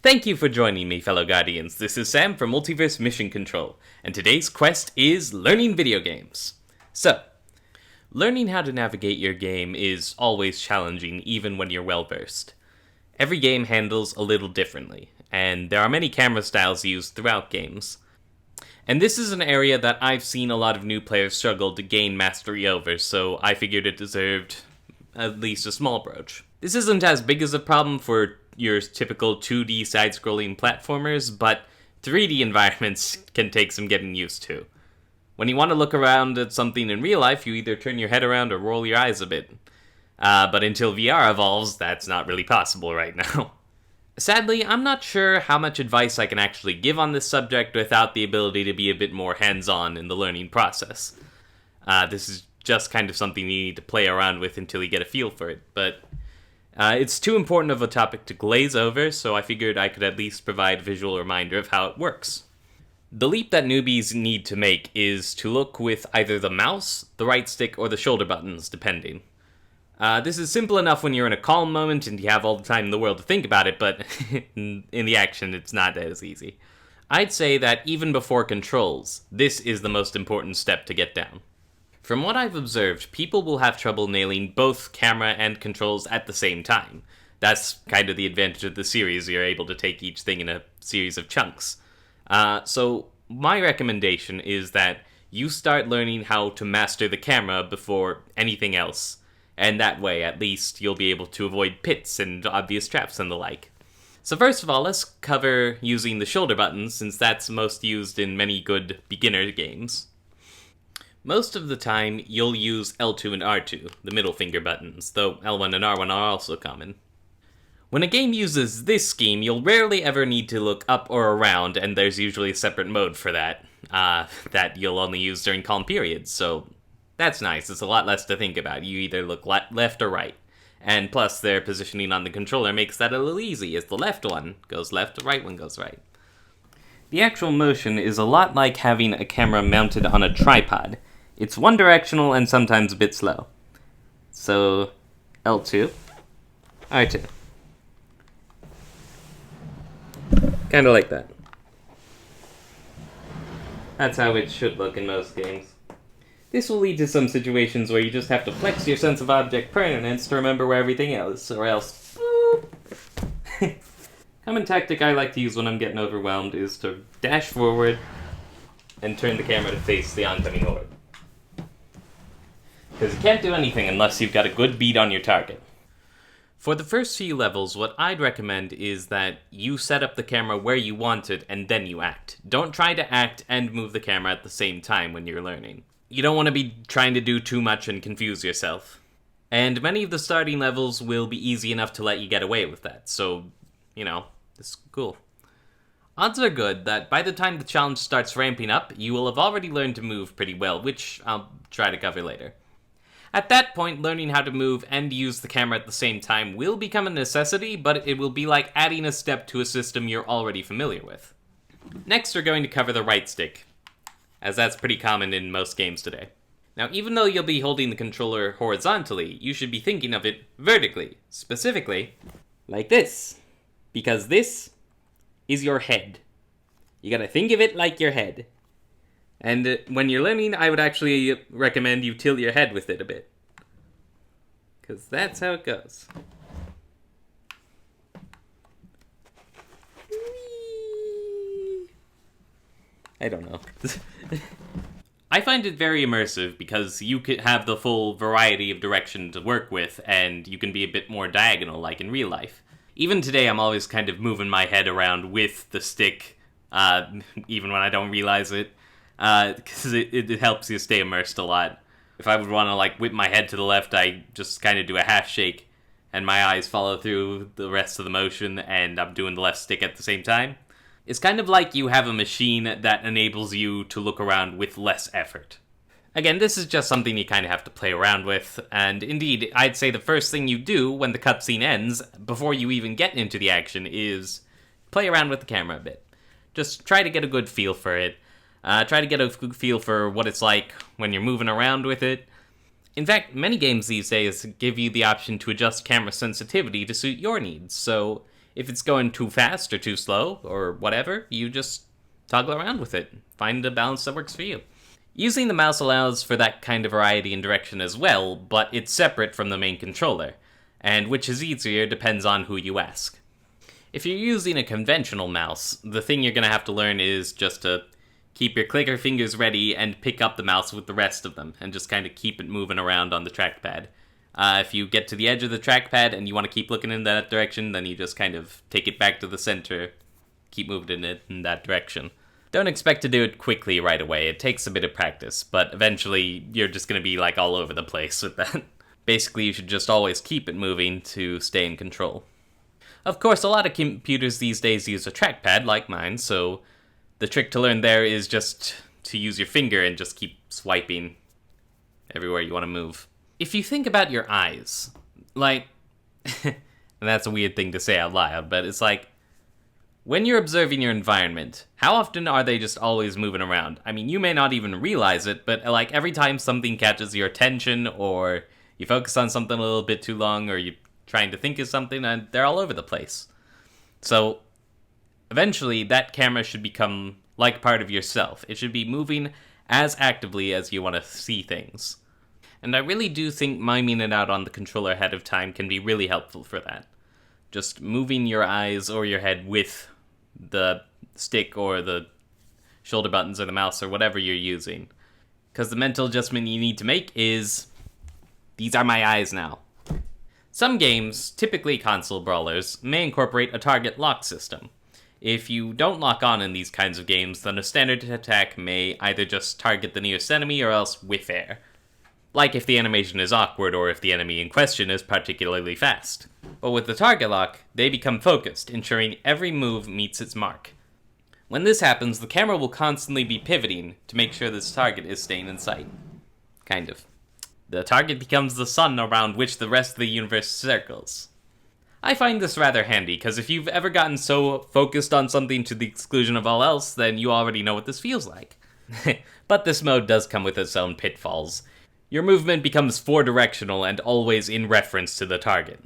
Thank you for joining me, fellow Guardians. This is Sam from Multiverse Mission Control, and today's quest is learning video games. So, learning how to navigate your game is always challenging, even when you're well-versed. Every game handles a little differently, and there are many camera styles used throughout games. And this is an area that I've seen a lot of new players struggle to gain mastery over, so I figured it deserved at least a small broach. This isn't as big as a problem for your typical 2D side-scrolling platformers, but 3D environments can take some getting used to. When you want to look around at something in real life, you either turn your head around or roll your eyes a bit. But until VR evolves, that's not really possible right now. Sadly, I'm not sure how much advice I can actually give on this subject without the ability to be a bit more hands-on in the learning process. This is just kind of something you need to play around with until you get a feel for it, but it's too important of a topic to glaze over, so I figured I could at least provide a visual reminder of how it works. The leap that newbies need to make is to look with either the mouse, the right stick, or the shoulder buttons, depending. This is simple enough when you're in a calm moment and you have all the time in the world to think about it, but in the action, it's not as easy. I'd say that even before controls, this is the most important step to get down. From what I've observed, people will have trouble nailing both camera and controls at the same time. That's kind of the advantage of the series, you're able to take each thing in a series of chunks. So my recommendation is that you start learning how to master the camera before anything else. And that way, at least, you'll be able to avoid pits and obvious traps and the like. So first of all, let's cover using the shoulder buttons, since that's most used in many good beginner games. Most of the time, you'll use L2 and R2, the middle finger buttons, though L1 and R1 are also common. When a game uses this scheme, you'll rarely ever need to look up or around, and there's usually a separate mode for that, that you'll only use during calm periods, so that's nice. It's a lot less to think about. You either look left or right. And plus, their positioning on the controller makes that a little easy, as the left one goes left, the right one goes right. The actual motion is a lot like having a camera mounted on a tripod. It's one-directional and sometimes a bit slow. So, L2, R2. Kinda like that. That's how it should look in most games. This will lead to some situations where you just have to flex your sense of object permanence to remember where everything is, or else, boop. Common tactic I like to use when I'm getting overwhelmed is to dash forward and turn the camera to face the oncoming horde. Because you can't do anything unless you've got a good bead on your target. For the first few levels, what I'd recommend is that you set up the camera where you want it and then you act. Don't try to act and move the camera at the same time when you're learning. You don't want to be trying to do too much and confuse yourself. And many of the starting levels will be easy enough to let you get away with that, so, it's cool. Odds are good that by the time the challenge starts ramping up, you will have already learned to move pretty well, which I'll try to cover later. At that point, learning how to move and use the camera at the same time will become a necessity, but it will be like adding a step to a system you're already familiar with. Next, we're going to cover the right stick, as that's pretty common in most games today. Now, even though you'll be holding the controller horizontally, you should be thinking of it vertically, specifically like this, because this is your head. You gotta think of it like your head. And when you're learning, I would actually recommend you tilt your head with it a bit, because that's how it goes. I don't know. I find it very immersive because you could have the full variety of direction to work with, and you can be a bit more diagonal like in real life. Even today, I'm always kind of moving my head around with the stick, even when I don't realize it, because it helps you stay immersed a lot. If I would want to whip my head to the left, I just kind of do a half shake, and my eyes follow through the rest of the motion, and I'm doing the left stick at the same time. It's kind of like you have a machine that enables you to look around with less effort. Again, this is just something you kind of have to play around with, and indeed, I'd say the first thing you do when the cutscene ends, before you even get into the action, is play around with the camera a bit. Just try to get a good feel for it. Try to get a good feel for what it's like when you're moving around with it. In fact, many games these days give you the option to adjust camera sensitivity to suit your needs, so If it's going too fast or too slow or whatever, you just toggle around with it. Find a balance that works for you. Using the mouse allows for that kind of variety and direction as well, but it's separate from the main controller, and which is easier depends on who you ask. If you're using a conventional mouse, the thing you're going to have to learn is just to keep your clicker fingers ready and pick up the mouse with the rest of them, and just kind of keep it moving around on the trackpad. If you get to the edge of the trackpad and you want to keep looking in that direction, then you just kind of take it back to the center, keep moving it in that direction. Don't expect to do it quickly right away. It takes a bit of practice, but eventually you're just going to be like all over the place with that. Basically, you should just always keep it moving to stay in control. Of course, a lot of computers these days use a trackpad like mine, so the trick to learn there is just to use your finger and just keep swiping everywhere you want to move. If you think about your eyes, like, and that's a weird thing to say out loud, but it's like, when you're observing your environment, how often are they just always moving around? I mean, you may not even realize it, but like every time something catches your attention, or you focus on something a little bit too long, or you're trying to think of something, and they're all over the place. So, eventually, that camera should become like part of yourself. It should be moving as actively as you want to see things. And I really do think miming it out on the controller ahead of time can be really helpful for that. Just moving your eyes or your head with the stick or the shoulder buttons or the mouse or whatever you're using. Because the mental adjustment you need to make is, these are my eyes now. Some games, typically console brawlers, may incorporate a target lock system. If you don't lock on in these kinds of games, then a standard attack may either just target the nearest enemy or else whiff air. Like if the animation is awkward or if the enemy in question is particularly fast. But with the target lock, they become focused, ensuring every move meets its mark. When this happens, the camera will constantly be pivoting to make sure this target is staying in sight. Kind of. The target becomes the sun around which the rest of the universe circles. I find this rather handy, because if you've ever gotten so focused on something to the exclusion of all else, then you already know what this feels like. But this mode does come with its own pitfalls. Your movement becomes four-directional and always in reference to the target.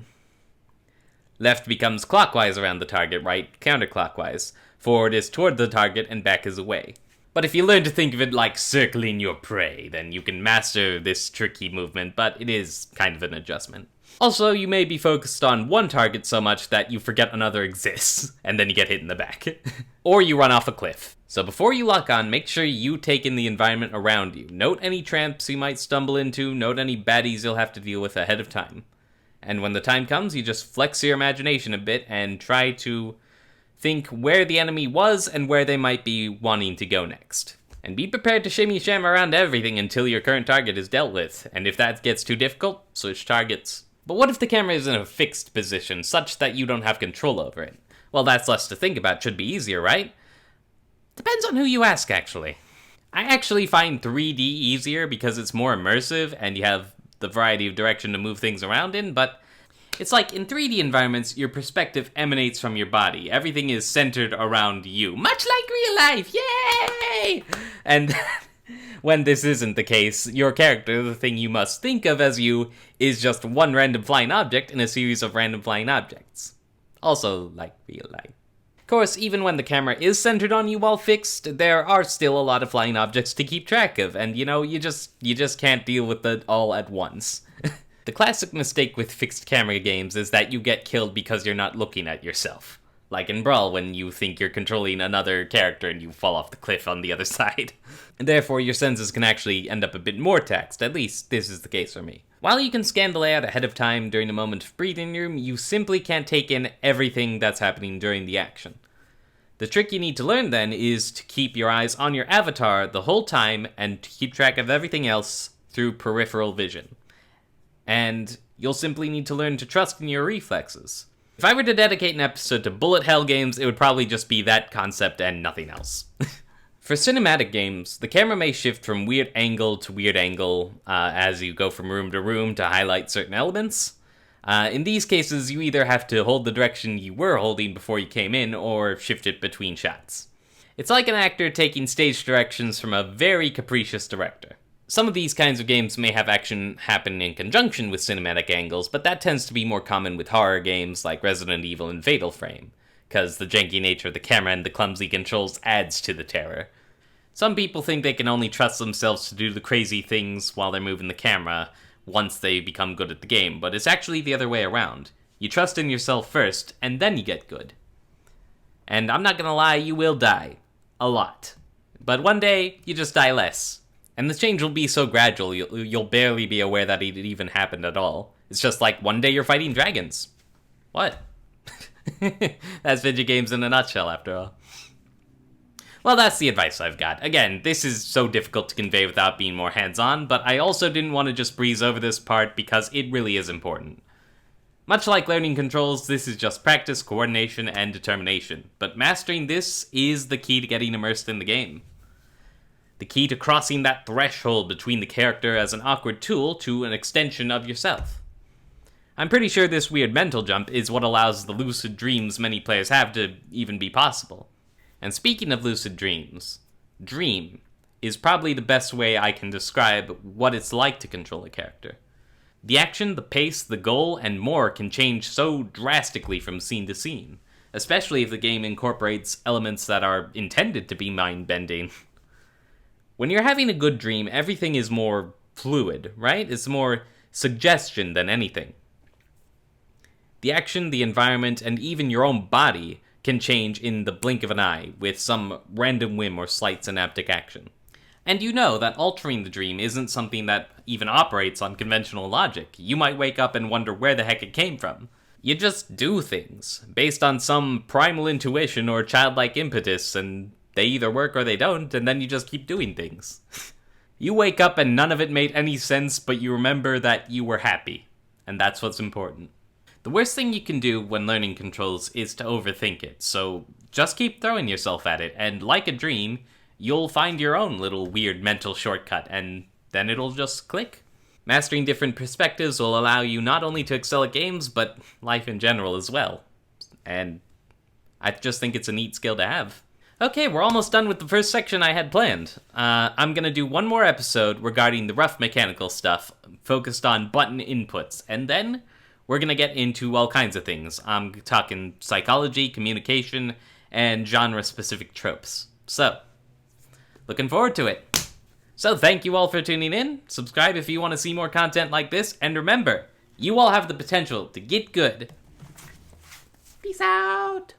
Left becomes clockwise around the target, right counterclockwise. Forward is toward the target and back is away. But if you learn to think of it like circling your prey, then you can master this tricky movement, but it is kind of an adjustment. Also, you may be focused on one target so much that you forget another exists, and then you get hit in the back. Or you run off a cliff. So before you lock on, make sure you take in the environment around you. Note any traps you might stumble into, note any baddies you'll have to deal with ahead of time. And when the time comes, you just flex your imagination a bit and try to think where the enemy was and where they might be wanting to go next. And be prepared to shimmy-sham around everything until your current target is dealt with. And if that gets too difficult, switch targets. But what if the camera is in a fixed position, such that you don't have control over it? Well, that's less to think about. Should be easier, right? Depends on who you ask, actually. I actually find 3D easier because it's more immersive and you have the variety of direction to move things around in, but it's like in 3D environments, your perspective emanates from your body. Everything is centered around you, much like real life. Yay! And when this isn't the case, your character, the thing you must think of as you, is just one random flying object in a series of random flying objects. Also like real life. Of course, even when the camera is centered on you while fixed, there are still a lot of flying objects to keep track of, and you know, you just can't deal with it all at once. The classic mistake with fixed camera games is that you get killed because you're not looking at yourself. Like in Brawl, when you think you're controlling another character and you fall off the cliff on the other side. And therefore, your senses can actually end up a bit more taxed. At least, this is the case for me. While you can scan the layout ahead of time during a moment of breathing room, you simply can't take in everything that's happening during the action. The trick you need to learn then is to keep your eyes on your avatar the whole time and to keep track of everything else through peripheral vision. And you'll simply need to learn to trust in your reflexes. If I were to dedicate an episode to bullet hell games, it would probably just be that concept and nothing else. For cinematic games, the camera may shift from weird angle to weird angle as you go from room to room to highlight certain elements. In these cases, you either have to hold the direction you were holding before you came in, or shift it between shots. It's like an actor taking stage directions from a very capricious director. Some of these kinds of games may have action happen in conjunction with cinematic angles, but that tends to be more common with horror games like Resident Evil and Fatal Frame, because the janky nature of the camera and the clumsy controls adds to the terror. Some people think they can only trust themselves to do the crazy things while they're moving the camera once they become good at the game, but it's actually the other way around. You trust in yourself first, and then you get good. And I'm not gonna lie, you will die. A lot. But one day, you just die less. And the change will be so gradual, you'll barely be aware that it even happened at all. It's just like, one day you're fighting dragons. What? That's video games in a nutshell, after all. Well, that's the advice I've got. Again, this is so difficult to convey without being more hands-on, but I also didn't want to just breeze over this part because it really is important. Much like learning controls, this is just practice, coordination, and determination. But mastering this is the key to getting immersed in the game. The key to crossing that threshold between the character as an awkward tool to an extension of yourself. I'm pretty sure this weird mental jump is what allows the lucid dreams many players have to even be possible. And speaking of lucid dreams, dream is probably the best way I can describe what it's like to control a character. The action, the pace, the goal, and more can change so drastically from scene to scene, especially if the game incorporates elements that are intended to be mind-bending. When you're having a good dream, everything is more fluid, right? It's more suggestion than anything. The action, the environment, and even your own body can change in the blink of an eye with some random whim or slight synaptic action. And you know that altering the dream isn't something that even operates on conventional logic. You might wake up and wonder where the heck it came from. You just do things, based on some primal intuition or childlike impetus, and they either work or they don't, and then you just keep doing things. You wake up and none of it made any sense, but you remember that you were happy. And that's what's important. The worst thing you can do when learning controls is to overthink it, so just keep throwing yourself at it, and like a dream, you'll find your own little weird mental shortcut, and then it'll just click. Mastering different perspectives will allow you not only to excel at games, but life in general as well. And I just think it's a neat skill to have. Okay, we're almost done with the first section I had planned. I'm gonna do one more episode regarding the rough mechanical stuff, focused on button inputs, and then we're gonna get into all kinds of things. I'm talking psychology, communication, and genre-specific tropes. So, looking forward to it. So thank you all for tuning in. Subscribe if you want to see more content like this, and remember, you all have the potential to get good. Peace out!